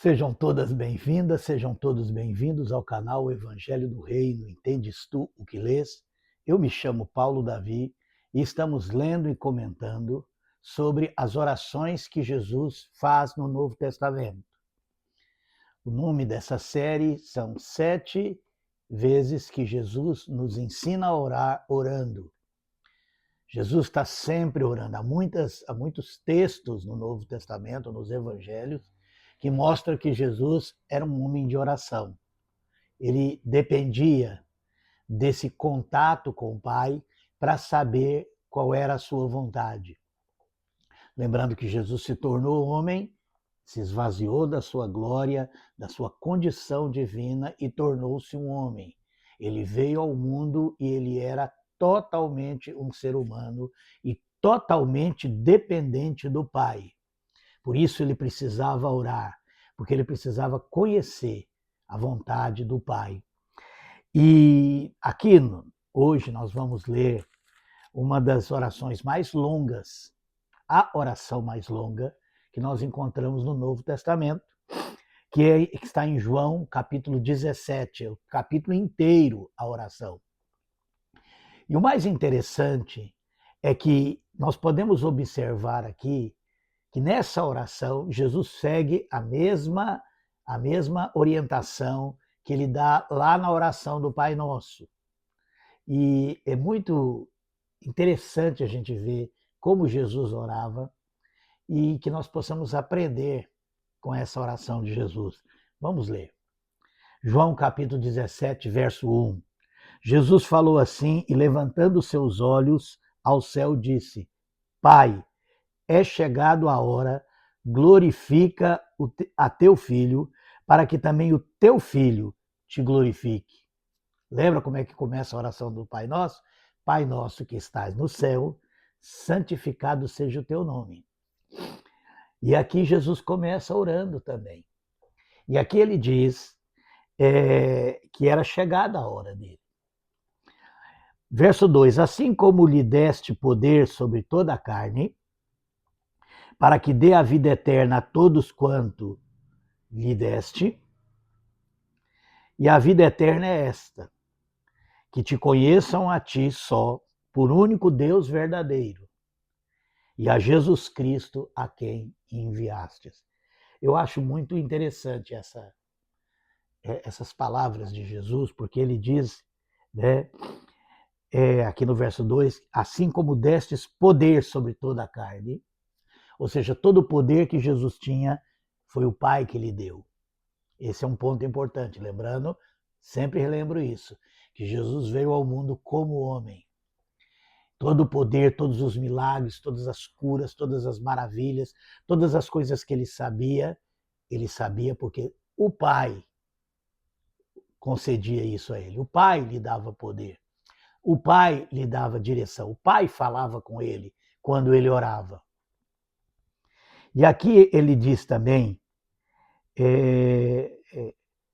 Sejam todas bem-vindas, sejam todos bem-vindos ao canal Evangelho do Reino, Entendes Tu o que lês? Eu me chamo Paulo Davi e estamos lendo e comentando sobre as orações que Jesus faz no Novo Testamento. O nome dessa série são 7 vezes que Jesus nos ensina a orar orando. Jesus está sempre orando. Há muitos textos no Novo Testamento, nos Evangelhos, que mostram que Jesus era um homem de oração. Ele dependia desse contato com o Pai para saber qual era a sua vontade. Lembrando que Jesus se tornou homem, se esvaziou da sua glória, da sua condição divina e tornou-se um homem. Ele veio ao mundo e ele era totalmente um ser humano e totalmente dependente do Pai. Por isso ele precisava orar, porque ele precisava conhecer a vontade do Pai. E aqui, hoje, nós vamos ler uma das orações mais longas, a oração mais longa que nós encontramos no Novo Testamento, que está em João, capítulo 17, o capítulo inteiro, a oração. E o mais interessante é que nós podemos observar aqui que nessa oração Jesus segue a mesma orientação que ele dá lá na oração do Pai Nosso. E é muito interessante a gente ver como Jesus orava e que nós possamos aprender com essa oração de Jesus. Vamos ler. João capítulo 17, verso 1. Jesus falou assim e, levantando seus olhos ao céu, disse: Pai, é chegado a hora, glorifica a teu Filho, para que também o teu Filho te glorifique. Lembra como é que começa a oração do Pai Nosso? Pai nosso que estás no céu, santificado seja o teu nome. E aqui Jesus começa orando também. E aqui ele diz que era chegada a hora dele. Verso 2: Assim como lhe deste poder sobre toda a carne, para que dê a vida eterna a todos quanto lhe deste, e a vida eterna é esta, que te conheçam a ti só, por único Deus verdadeiro, e a Jesus Cristo a quem enviastes. Eu acho muito interessante essas palavras de Jesus, porque ele diz, né, aqui no verso 2, assim como destes poder sobre toda a carne, ou seja, todo o poder que Jesus tinha foi o Pai que lhe deu. Esse é um ponto importante, lembrando, sempre relembro isso, que Jesus veio ao mundo como homem. Todo o poder, todos os milagres, todas as curas, todas as maravilhas, todas as coisas que ele sabia porque o Pai concedia isso a ele. O Pai lhe dava poder. O Pai lhe dava direção. O Pai falava com ele quando ele orava. E aqui ele diz também,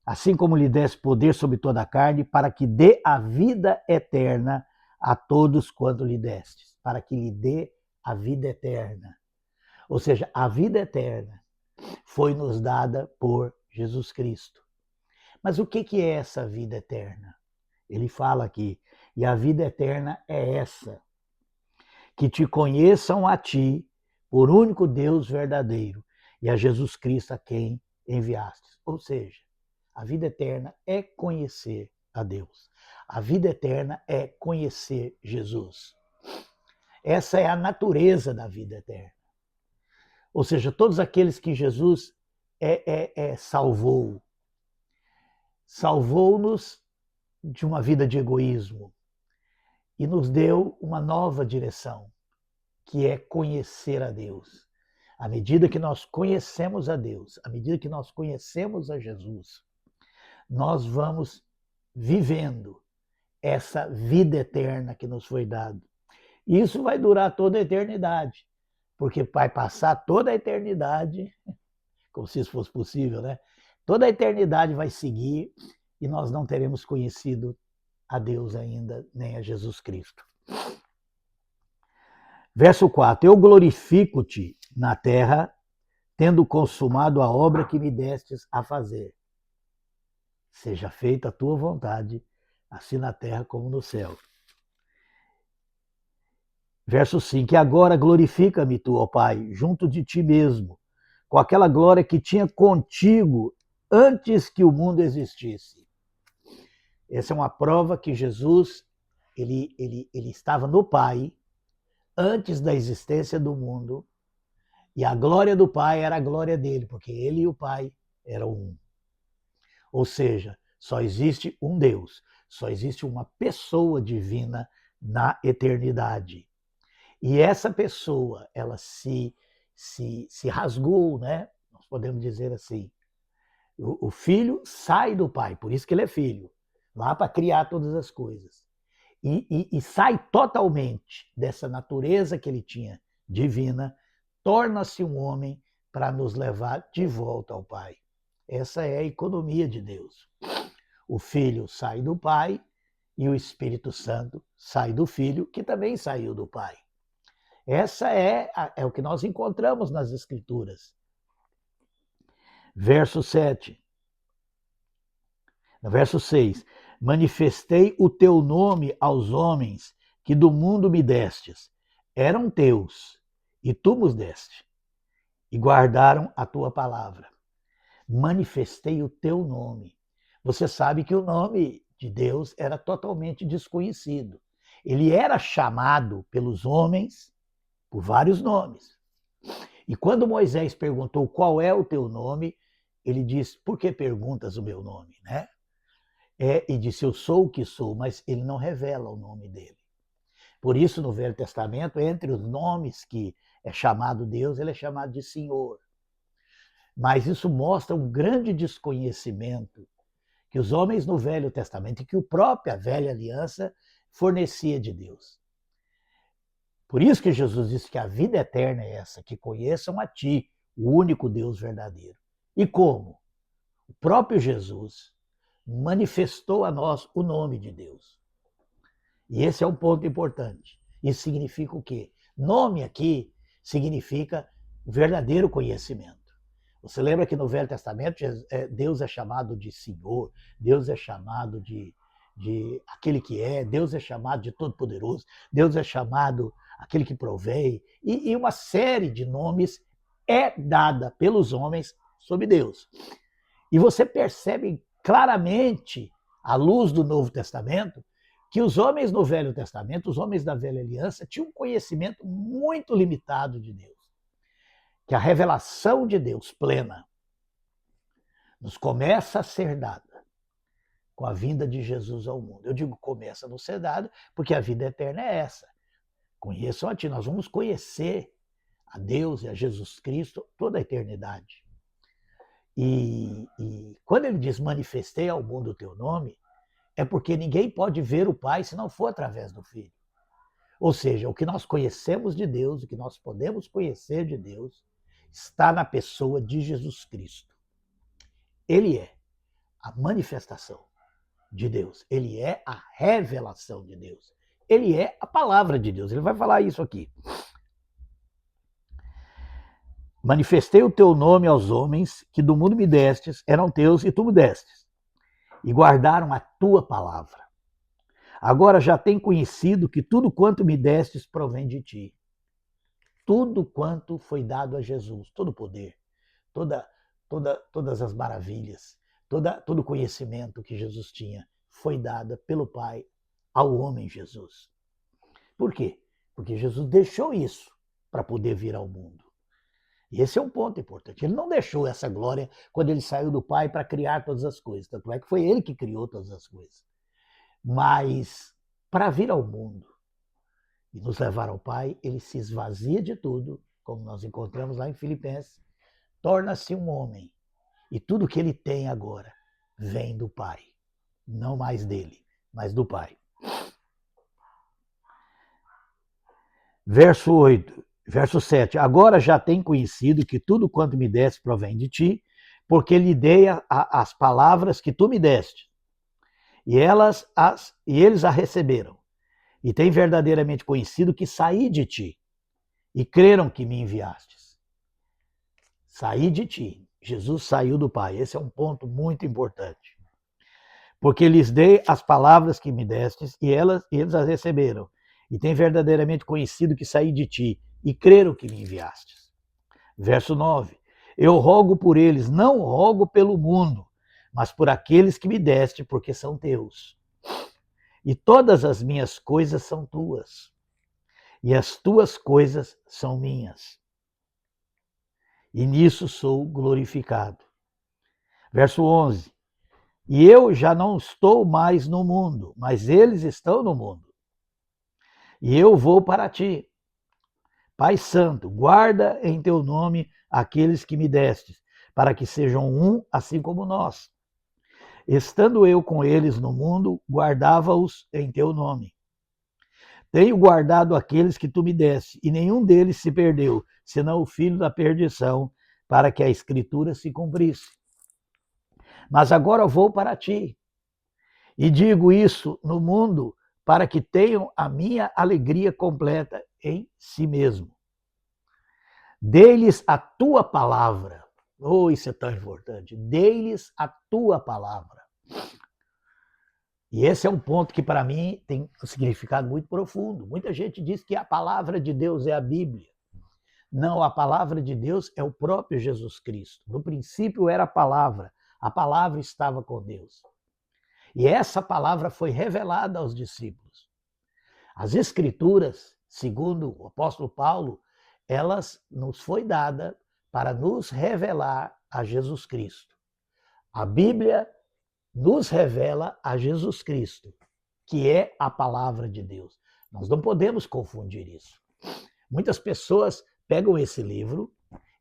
assim como lhe desse poder sobre toda a carne, para que dê a vida eterna a todos quanto lhe destes. Para que lhe dê a vida eterna. Ou seja, a vida eterna foi nos dada por Jesus Cristo. Mas o que é essa vida eterna? Ele fala aqui, e a vida eterna é essa, que te conheçam a ti, por único Deus verdadeiro, e a Jesus Cristo a quem enviastes. Ou seja, a vida eterna é conhecer a Deus. A vida eterna é conhecer Jesus. Essa é a natureza da vida eterna. Ou seja, todos aqueles que Jesus salvou, salvou-nos de uma vida de egoísmo e nos deu uma nova direção, que é conhecer a Deus. À medida que nós conhecemos a Deus, à medida que nós conhecemos a Jesus, nós vamos vivendo essa vida eterna que nos foi dada. E isso vai durar toda a eternidade, porque vai passar toda a eternidade, como se isso fosse possível, né? Toda a eternidade vai seguir e nós não teremos conhecido a Deus ainda, nem a Jesus Cristo. Verso 4: Eu glorifico-te na terra, tendo consumado a obra que me destes a fazer. Seja feita a tua vontade, assim na terra como no céu. Verso 5. E agora glorifica-me tu, ó Pai, junto de ti mesmo, com aquela glória que tinha contigo antes que o mundo existisse. Essa é uma prova que Jesus ele estava no Pai antes da existência do mundo, e a glória do Pai era a glória dele, porque ele e o Pai eram um. Ou seja, só existe um Deus, só existe uma pessoa divina na eternidade. E essa pessoa, ela se rasgou, né? Nós podemos dizer assim. O filho sai do pai, por isso que ele é filho, lá para criar todas as coisas. E sai totalmente dessa natureza que ele tinha divina, torna-se um homem para nos levar de volta ao Pai. Essa é a economia de Deus. O Filho sai do Pai e o Espírito Santo sai do Filho, que também saiu do Pai. Essa é o que nós encontramos nas Escrituras. Verso 7. No verso 6. Manifestei o teu nome aos homens que do mundo me destes. Eram teus, e tu os deste, e guardaram a tua palavra. Manifestei o teu nome. Você sabe que o nome de Deus era totalmente desconhecido. Ele era chamado pelos homens por vários nomes. E quando Moisés perguntou qual é o teu nome, ele disse, por que perguntas o meu nome, né? E disse, eu sou o que sou, mas ele não revela o nome dele. Por isso, no Velho Testamento, entre os nomes que é chamado Deus, ele é chamado de Senhor. Mas isso mostra um grande desconhecimento que os homens no Velho Testamento e que a própria Velha Aliança fornecia de Deus. Por isso que Jesus disse que a vida eterna é essa, que conheçam a ti, o único Deus verdadeiro. E como? O próprio Jesus manifestou a nós o nome de Deus. E esse é um ponto importante. Isso significa o quê? Nome aqui significa verdadeiro conhecimento. Você lembra que no Velho Testamento Deus é chamado de Senhor, Deus é chamado de aquele que é, Deus é chamado de Todo-Poderoso, Deus é chamado aquele que provém, e uma série de nomes é dada pelos homens sobre Deus. E você percebe claramente, à luz do Novo Testamento, que os homens no Velho Testamento, os homens da Velha Aliança, tinham um conhecimento muito limitado de Deus. Que a revelação de Deus plena nos começa a ser dada com a vinda de Jesus ao mundo. Eu digo começa a nos ser dada porque a vida eterna é essa. Conheçam a ti, nós vamos conhecer a Deus e a Jesus Cristo toda a eternidade. E quando ele diz manifestei ao mundo o teu nome, é porque ninguém pode ver o Pai se não for através do Filho. Ou seja, o que nós conhecemos de Deus, o que nós podemos conhecer de Deus, está na pessoa de Jesus Cristo. Ele é a manifestação de Deus. Ele é a revelação de Deus. Ele é a palavra de Deus. Ele vai falar isso aqui. Manifestei o teu nome aos homens que do mundo me destes, eram teus e tu me destes, e guardaram a tua palavra. Agora já tem conhecido que tudo quanto me destes provém de ti. Tudo quanto foi dado a Jesus, todo o poder, todas as maravilhas, todo o conhecimento que Jesus tinha, foi dado pelo Pai ao homem Jesus. Por quê? Porque Jesus deixou isso para poder vir ao mundo. E esse é um ponto importante. Ele não deixou essa glória quando ele saiu do Pai para criar todas as coisas. Tanto é que foi ele que criou todas as coisas. Mas para vir ao mundo e nos levar ao Pai, ele se esvazia de tudo, como nós encontramos lá em Filipenses, torna-se um homem. E tudo que ele tem agora vem do Pai. Não mais dele, mas do Pai. Verso 8, verso 7. Agora já tem conhecido que tudo quanto me deste provém de ti, porque lhe dei as palavras que tu me deste. E eles a receberam. E têm verdadeiramente conhecido que saí de ti, e creram que me enviastes. Saí de ti. Jesus saiu do Pai. Esse é um ponto muito importante. Porque lhes dei as palavras que me destes e eles as receberam. E têm verdadeiramente conhecido que saí de ti e creram que me enviastes. Verso 9. Eu rogo por eles, não rogo pelo mundo, mas por aqueles que me deste, porque são teus. E todas as minhas coisas são tuas, e as tuas coisas são minhas. E nisso sou glorificado. Verso 11. E eu já não estou mais no mundo, mas eles estão no mundo. E eu vou para ti. Pai Santo, guarda em teu nome aqueles que me destes, para que sejam um, assim como nós. Estando eu com eles no mundo, guardava-os em teu nome. Tenho guardado aqueles que tu me deste, e nenhum deles se perdeu, senão o filho da perdição, para que a escritura se cumprisse. Mas agora vou para ti, e digo isso no mundo, para que tenham a minha alegria completa em si mesmo. Dê-lhes a tua palavra. Oh, isso é tão importante. Dê-lhes a tua palavra. E esse é um ponto que para mim tem um significado muito profundo. Muita gente diz que a palavra de Deus é a Bíblia. Não, a palavra de Deus é o próprio Jesus Cristo. No princípio era a palavra estava com Deus. E essa palavra foi revelada aos discípulos. As Escrituras, segundo o apóstolo Paulo, elas nos foi dada para nos revelar a Jesus Cristo. A Bíblia nos revela a Jesus Cristo, que é a palavra de Deus. Nós não podemos confundir isso. Muitas pessoas pegam esse livro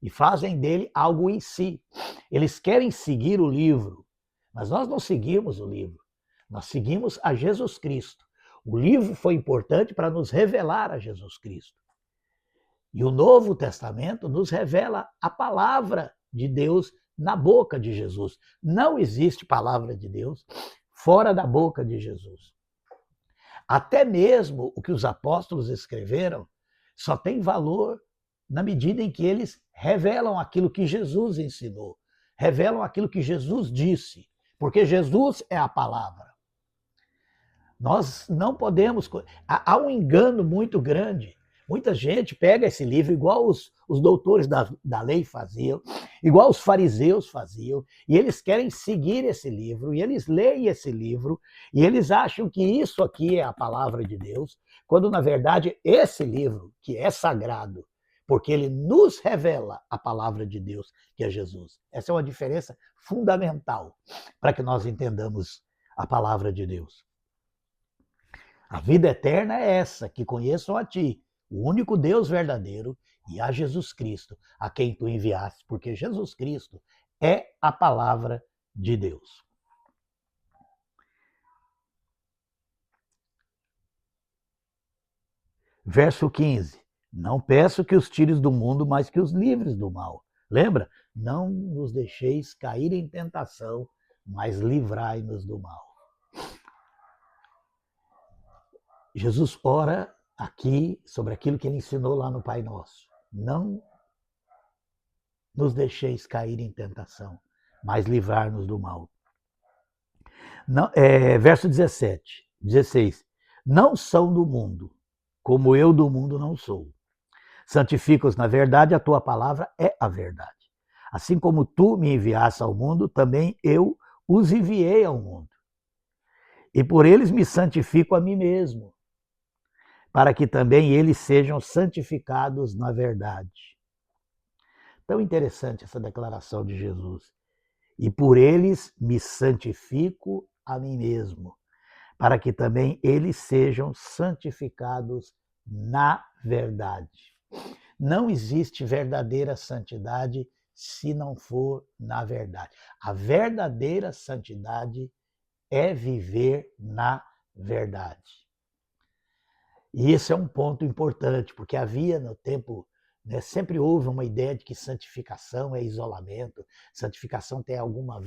e fazem dele algo em si. Eles querem seguir o livro, mas nós não seguimos o livro. Nós seguimos a Jesus Cristo. O livro foi importante para nos revelar a Jesus Cristo. E o Novo Testamento nos revela a palavra de Deus na boca de Jesus. Não existe palavra de Deus fora da boca de Jesus. Até mesmo o que os apóstolos escreveram só tem valor na medida em que eles revelam aquilo que Jesus ensinou, revelam aquilo que Jesus disse, porque Jesus é a palavra. Nós não podemos... Há um engano muito grande. Muita gente pega esse livro, igual os doutores da lei faziam, igual os fariseus faziam, e eles querem seguir esse livro, e eles leem esse livro, e eles acham que isso aqui é a palavra de Deus, quando, na verdade, esse livro, que é sagrado, porque ele nos revela a palavra de Deus, que é Jesus. Essa é uma diferença fundamental para que nós entendamos a palavra de Deus. A vida eterna é essa, que conheçam a ti, o único Deus verdadeiro, e a Jesus Cristo, a quem tu enviaste, porque Jesus Cristo é a palavra de Deus. Verso 15. Não peço que os tires do mundo, mas que os livres do mal. Lembra? Não nos deixeis cair em tentação, mas livrai-nos do mal. Jesus ora aqui sobre aquilo que ele ensinou lá no Pai Nosso. Não nos deixeis cair em tentação, mas livrar-nos do mal. Não, verso 17, 16. Não são do mundo, como eu do mundo não sou. Santifica-os na verdade, a tua palavra é a verdade. Assim como tu me enviaste ao mundo, também eu os enviei ao mundo. E por eles me santifico a mim mesmo, para que também eles sejam santificados na verdade. Tão interessante essa declaração de Jesus. E por eles me santifico a mim mesmo, para que também eles sejam santificados na verdade. Não existe verdadeira santidade se não for na verdade. A verdadeira santidade é viver na verdade. E esse é um ponto importante, porque havia no tempo, né, sempre houve uma ideia de que santificação é isolamento, santificação tem alguma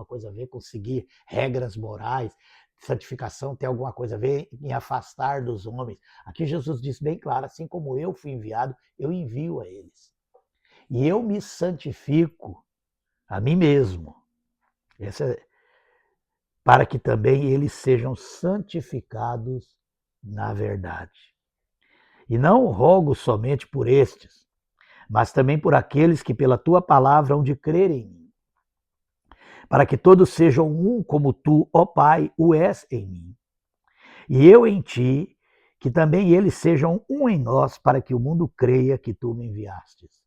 coisa a ver com seguir regras morais, santificação tem alguma coisa a ver em afastar dos homens. Aqui Jesus diz bem claro, assim como eu fui enviado, eu envio a eles. e eu me santifico a mim mesmo. Para que também eles sejam santificados na verdade. E não rogo somente por estes, mas também por aqueles que pela tua palavra hão de crer em mim, para que todos sejam um como tu, ó Pai, o és em mim, e eu em ti, que também eles sejam um em nós, para que o mundo creia que tu me enviastes.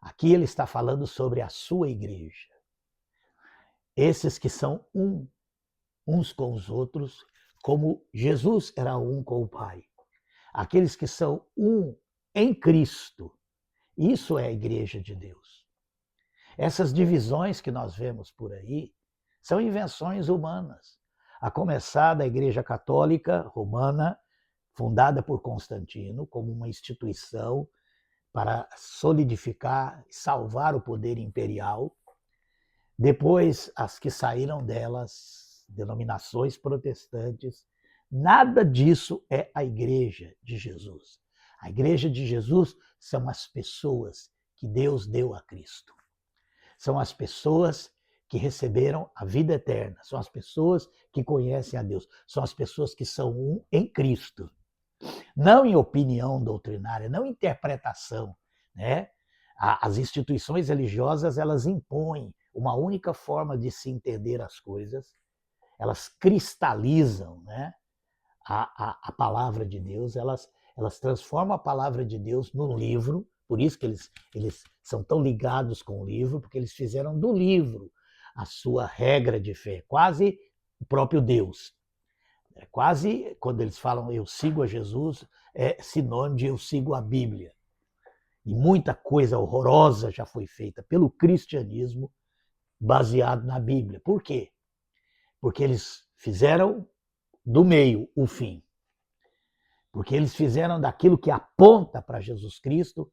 Aqui ele está falando sobre a sua igreja. Esses que são uns com os outros, como Jesus era um com o Pai. Aqueles que são um em Cristo. Isso é a igreja de Deus. Essas divisões que nós vemos por aí são invenções humanas. A começar da Igreja Católica Romana, fundada por Constantino como uma instituição para solidificar e salvar o poder imperial. Depois, as que saíram delas, denominações protestantes, nada disso é a Igreja de Jesus. A Igreja de Jesus são as pessoas que Deus deu a Cristo. São as pessoas que receberam a vida eterna. São as pessoas que conhecem a Deus. São as pessoas que são um em Cristo. Não em opinião doutrinária, não em interpretação, né? As instituições religiosas, elas impõem uma única forma de se entender as coisas. Elas cristalizam, né, a palavra de Deus, elas transformam a palavra de Deus num livro, por isso que eles são tão ligados com o livro, porque eles fizeram do livro a sua regra de fé, quase o próprio Deus. Quase, quando eles falam eu sigo a Jesus, é sinônimo de eu sigo a Bíblia. E muita coisa horrorosa já foi feita pelo cristianismo baseado na Bíblia. Por quê? Porque eles fizeram do meio o fim. Porque eles fizeram daquilo que aponta para Jesus Cristo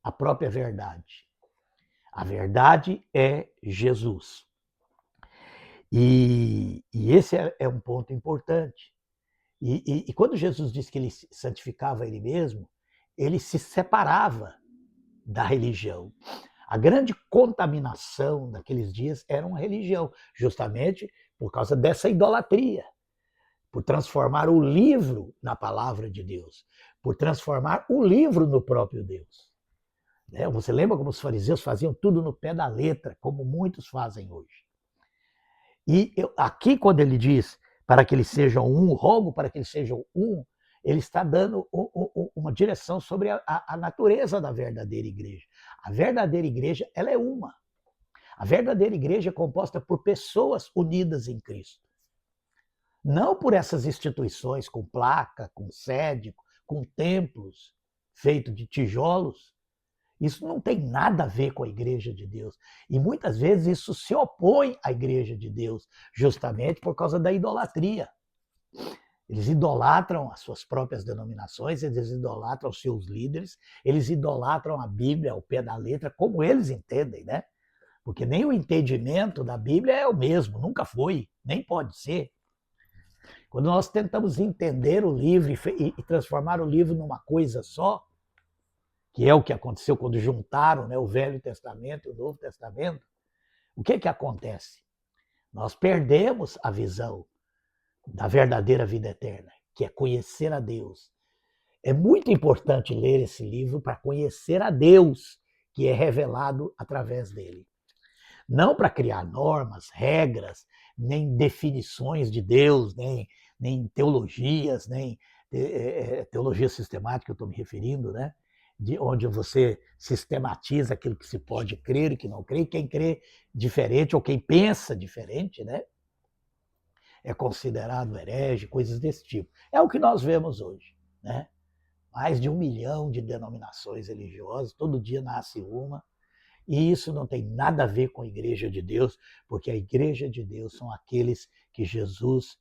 a própria verdade. A verdade é Jesus. E esse é um ponto importante. E quando Jesus disse que ele santificava ele mesmo, ele se separava da religião. A grande contaminação daqueles dias era uma religião, justamente por causa dessa idolatria, por transformar o livro na palavra de Deus, por transformar o livro no próprio Deus. Você lembra como os fariseus faziam tudo no pé da letra, como muitos fazem hoje. E aqui, quando ele diz para que eles sejam um, rogo para que eles sejam um, ele está dando uma direção sobre a natureza da verdadeira igreja. A verdadeira igreja, ela é uma. A verdadeira igreja é composta por pessoas unidas em Cristo. Não por essas instituições com placa, com sede, com templos feitos de tijolos. Isso não tem nada a ver com a igreja de Deus. E muitas vezes isso se opõe à igreja de Deus, justamente por causa da idolatria. Eles idolatram as suas próprias denominações, eles idolatram os seus líderes, eles idolatram a Bíblia ao pé da letra, como eles entendem, né? Porque nem o entendimento da Bíblia é o mesmo, nunca foi, nem pode ser. Quando nós tentamos entender o livro e transformar o livro numa coisa só, que é o que aconteceu quando juntaram, né, o Velho Testamento e o Novo Testamento, o que acontece? Nós perdemos a visão da verdadeira vida eterna, que é conhecer a Deus. É muito importante ler esse livro para conhecer a Deus, que é revelado através dele. Não para criar normas, regras, nem definições de Deus, nem teologias, nem teologia sistemática, eu estou me referindo, né? Onde você sistematiza aquilo que se pode crer e que não crê, e quem crê diferente ou quem pensa diferente, né? É considerado herege, coisas desse tipo. É o que nós vemos hoje, né? Mais de 1 milhão de denominações religiosas, todo dia nasce uma, e isso não tem nada a ver com a Igreja de Deus, porque a Igreja de Deus são aqueles que Jesus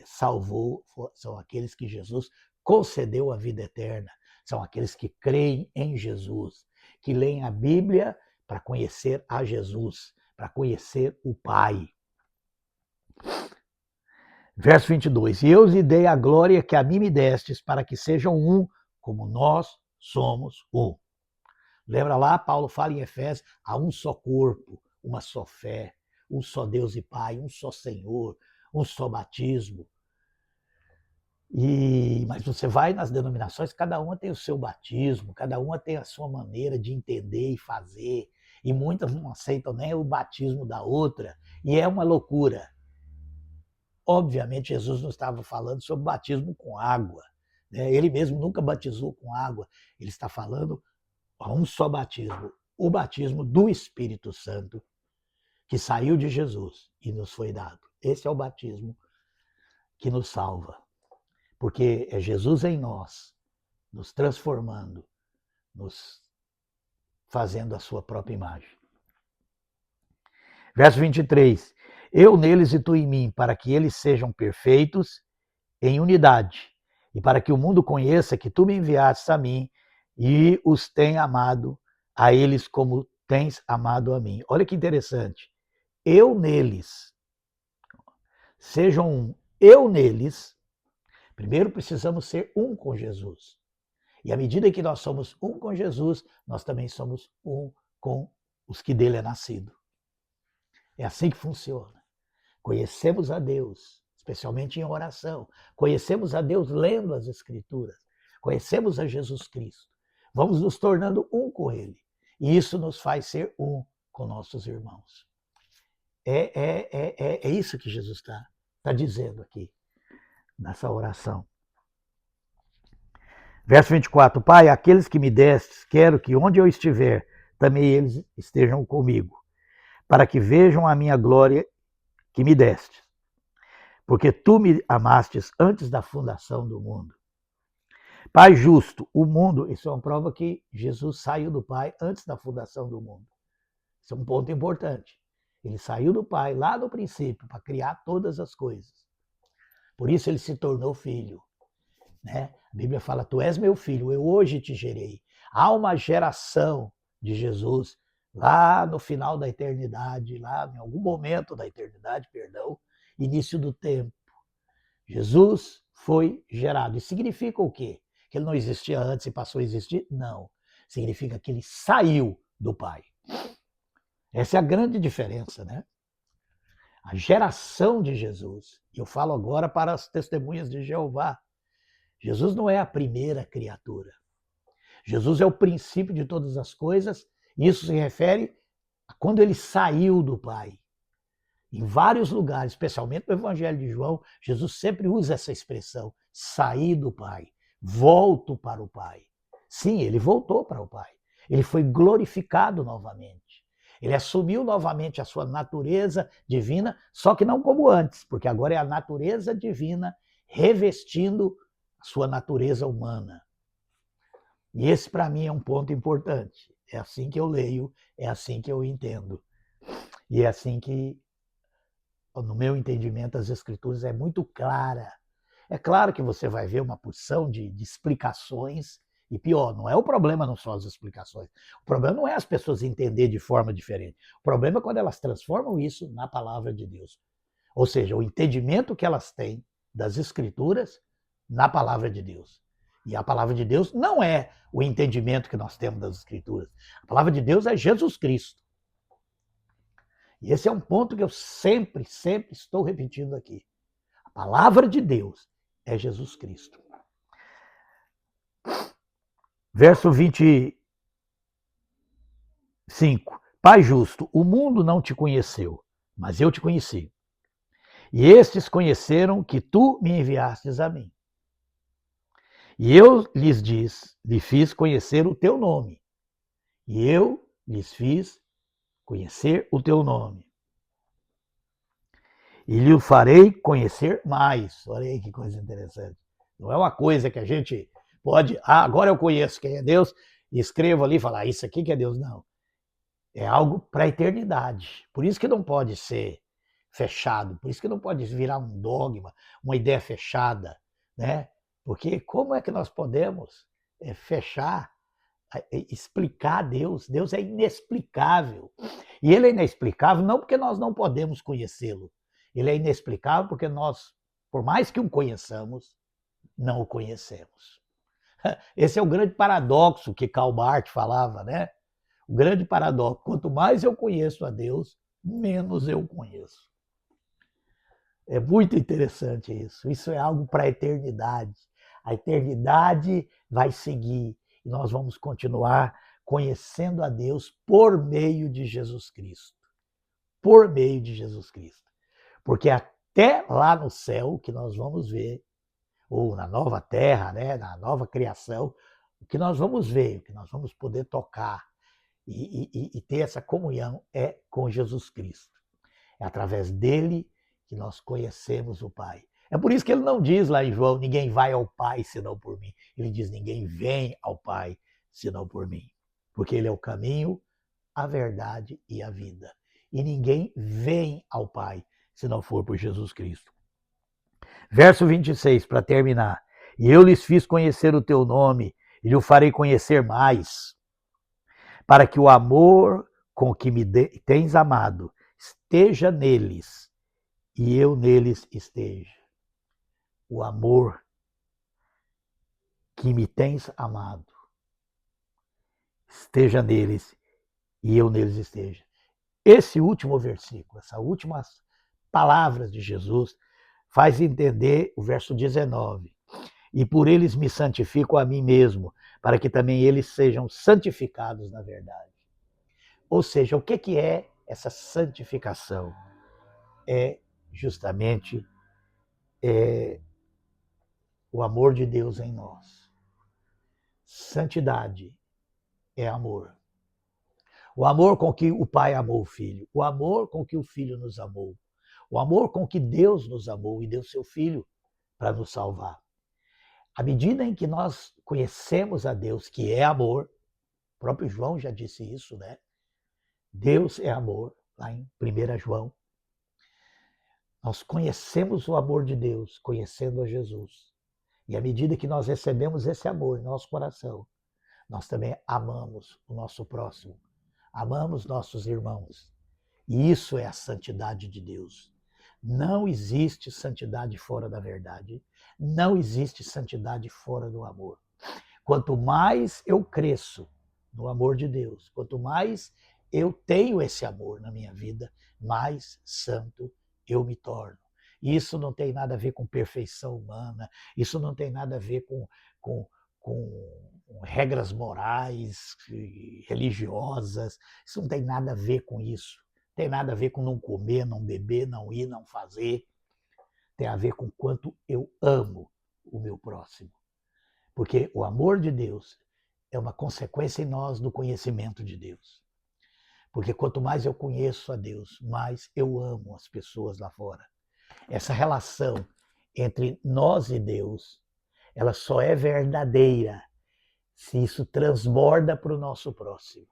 salvou, são aqueles que Jesus concedeu a vida eterna, são aqueles que creem em Jesus, que leem a Bíblia para conhecer a Jesus, para conhecer o Pai. Verso 22. E eu lhe dei a glória que a mim me destes, para que sejam um, como nós somos um. Lembra lá, Paulo fala em Efésios, há um só corpo, uma só fé, um só Deus e Pai, um só Senhor, um só batismo. Mas você vai nas denominações, cada uma tem o seu batismo, cada uma tem a sua maneira de entender e fazer, e muitas não aceitam nem o batismo da outra, e é uma loucura. Obviamente, Jesus não estava falando sobre batismo com água, né? Ele mesmo nunca batizou com água, ele está falando a um só batismo, o batismo do Espírito Santo, que saiu de Jesus e nos foi dado. Esse é o batismo que nos salva. Porque é Jesus em nós, nos transformando, nos fazendo a sua própria imagem. Verso 23. Eu neles e tu em mim, para que eles sejam perfeitos em unidade, e para que o mundo conheça que tu me enviaste a mim e os tenha amado a eles como tens amado a mim. Olha que interessante. Eu neles. Sejam um. Eu neles. Primeiro precisamos ser um com Jesus. E à medida que nós somos um com Jesus, nós também somos um com os que dele é nascido. É assim que funciona. Conhecemos a Deus, especialmente em oração. Conhecemos a Deus lendo as Escrituras. Conhecemos a Jesus Cristo. Vamos nos tornando um com ele. E isso nos faz ser um com nossos irmãos. É isso que Jesus está dizendo aqui, nessa oração. Verso 24, Pai, aqueles que me destes, quero que onde eu estiver, também eles estejam comigo, para que vejam a minha glória que me deste. Porque tu me amastes antes da fundação do mundo. Pai justo, o mundo, isso é uma prova que Jesus saiu do Pai antes da fundação do mundo. Isso é um ponto importante. Ele saiu do Pai lá no princípio para criar todas as coisas. Por isso ele se tornou filho. Né? A Bíblia fala, tu és meu filho, eu hoje te gerei. Há uma geração de Jesus lá no final da eternidade, lá em algum momento da eternidade, perdão, início do tempo. Jesus foi gerado. E significa o quê? Que ele não existia antes e passou a existir? Não. Significa que ele saiu do Pai. Essa é a grande diferença, né? A geração de Jesus. E eu falo agora para as testemunhas de Jeová. Jesus não é a primeira criatura. Jesus é o princípio de todas as coisas. E isso se refere a quando ele saiu do Pai. Em vários lugares, especialmente no Evangelho de João, Jesus sempre usa essa expressão, sair do Pai, volto para o Pai. Sim, ele voltou para o Pai. Ele foi glorificado novamente. Ele assumiu novamente a sua natureza divina, só que não como antes, porque agora é a natureza divina revestindo a sua natureza humana. E esse, para mim, é um ponto importante. É assim que eu leio, é assim que eu entendo. E é assim que, no meu entendimento, as Escrituras é muito clara. É claro que você vai ver uma porção de explicações, e pior, não é o problema não só as explicações. O problema não é as pessoas entender de forma diferente. O problema é quando elas transformam isso na palavra de Deus. Ou seja, o entendimento que elas têm das Escrituras na palavra de Deus. E a palavra de Deus não é o entendimento que nós temos das Escrituras. A palavra de Deus é Jesus Cristo. E esse é um ponto que eu sempre estou repetindo aqui. A palavra de Deus é Jesus Cristo. Verso 25. Pai justo, o mundo não te conheceu, mas eu te conheci. E estes conheceram que tu me enviastes a mim. E eu lhes fiz conhecer o teu nome. E eu lhes fiz conhecer o teu nome. E lhe farei conhecer mais. Olha aí que coisa interessante. Não é uma coisa que a gente pode, agora eu conheço quem é Deus, e escrevo ali e falar, isso aqui que é Deus. Não. É algo para a eternidade. Por isso que não pode ser fechado, por isso que não pode virar um dogma, uma ideia fechada, né? Porque como é que nós podemos fechar, explicar Deus? Deus é inexplicável. E ele é inexplicável não porque nós não podemos conhecê-lo. Ele é inexplicável porque nós, por mais que o conheçamos, não o conhecemos. Esse é o grande paradoxo que Karl Barth falava, né? O grande paradoxo, quanto mais eu conheço a Deus, menos eu conheço. É muito interessante isso. Isso é algo para a eternidade. A eternidade vai seguir e nós vamos continuar conhecendo a Deus por meio de Jesus Cristo. Por meio de Jesus Cristo. Porque até lá no céu, que nós vamos ver, ou na nova terra, né, na nova criação, o que nós vamos ver, o que nós vamos poder tocar e ter essa comunhão é com Jesus Cristo. É através dele que nós conhecemos o Pai. É por isso que ele não diz lá em João, ninguém vai ao Pai senão por mim. Ele diz, ninguém vem ao Pai senão por mim. Porque ele é o caminho, a verdade e a vida. E ninguém vem ao Pai se não for por Jesus Cristo. Verso 26, para terminar. E eu lhes fiz conhecer o teu nome, e lhe o farei conhecer mais, para que o amor com que me tens amado esteja neles, e eu neles esteja. O amor que me tens amado esteja neles, e eu neles esteja. Esse último versículo, essas últimas palavras de Jesus, faz entender o verso 19. E por eles me santifico a mim mesmo, para que também eles sejam santificados na verdade. Ou seja, o que é essa santificação? É justamente o amor de Deus em nós. Santidade é amor. O amor com que o Pai amou o Filho, o amor com que o Filho nos amou, o amor com que Deus nos amou e deu seu Filho para nos salvar. À medida em que nós conhecemos a Deus, que é amor, o próprio João já disse isso, né? Deus é amor, lá em 1 João. Nós conhecemos o amor de Deus, conhecendo a Jesus. E à medida que nós recebemos esse amor em nosso coração, nós também amamos o nosso próximo, amamos nossos irmãos. E isso é a santidade de Deus. Não existe santidade fora da verdade, não existe santidade fora do amor. Quanto mais eu cresço no amor de Deus, quanto mais eu tenho esse amor na minha vida, mais santo eu me torno. E isso não tem nada a ver com perfeição humana, isso não tem nada a ver com regras morais, religiosas, isso não tem nada a ver com isso. Tem nada a ver com não comer, não beber, não ir, não fazer. Tem a ver com quanto eu amo o meu próximo. Porque o amor de Deus é uma consequência em nós do conhecimento de Deus. Porque quanto mais eu conheço a Deus, mais eu amo as pessoas lá fora. Essa relação entre nós e Deus, ela só é verdadeira se isso transborda para o nosso próximo.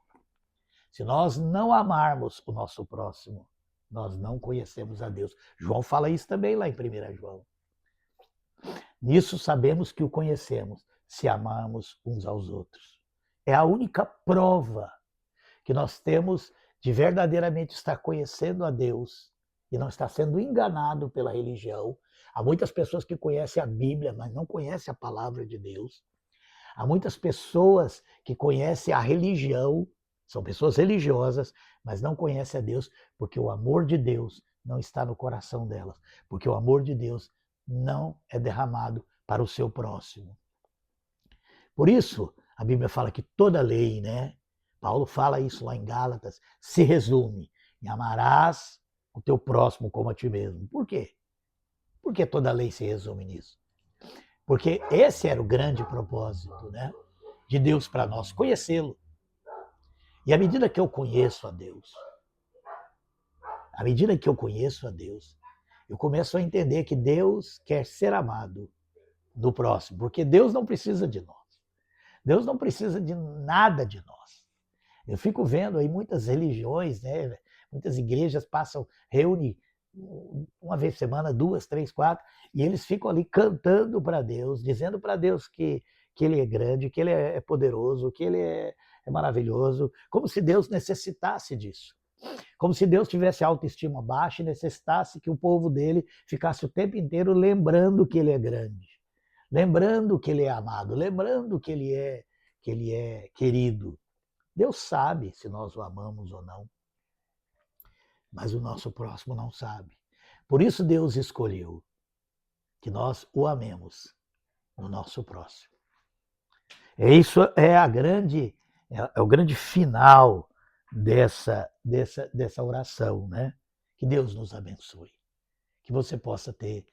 Se nós não amarmos o nosso próximo, nós não conhecemos a Deus. João fala isso também lá em 1 João. Nisso sabemos que o conhecemos, se amarmos uns aos outros. É a única prova que nós temos de verdadeiramente estar conhecendo a Deus e não estar sendo enganado pela religião. Há muitas pessoas que conhecem a Bíblia, mas não conhecem a palavra de Deus. Há muitas pessoas que conhecem a religião, são pessoas religiosas, mas não conhecem a Deus, porque o amor de Deus não está no coração delas, porque o amor de Deus não é derramado para o seu próximo. Por isso, a Bíblia fala que toda lei, né? Paulo fala isso lá em Gálatas, se resume em amarás o teu próximo como a ti mesmo. Por quê? Porque toda lei se resume nisso. Porque esse era o grande propósito, né, de Deus para nós, conhecê-lo. E à medida que eu conheço a Deus, à medida que eu conheço a Deus, eu começo a entender que Deus quer ser amado do próximo, porque Deus não precisa de nós. Deus não precisa de nada de nós. Eu fico vendo aí muitas religiões, né, muitas igrejas reúnem uma vez por semana, 2, 3, 4, e eles ficam ali cantando para Deus, dizendo para Deus que Ele é grande, que Ele é poderoso, que Ele é maravilhoso, como se Deus necessitasse disso. Como se Deus tivesse autoestima baixa e necessitasse que o povo dele ficasse o tempo inteiro lembrando que Ele é grande, lembrando que Ele é amado, lembrando que Ele é querido. Deus sabe se nós o amamos ou não, mas o nosso próximo não sabe. Por isso Deus escolheu que nós o amemos no nosso próximo. Isso é o grande final dessa oração, né? Que Deus nos abençoe, que você possa ter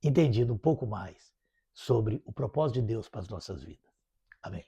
entendido um pouco mais sobre o propósito de Deus para as nossas vidas. Amém.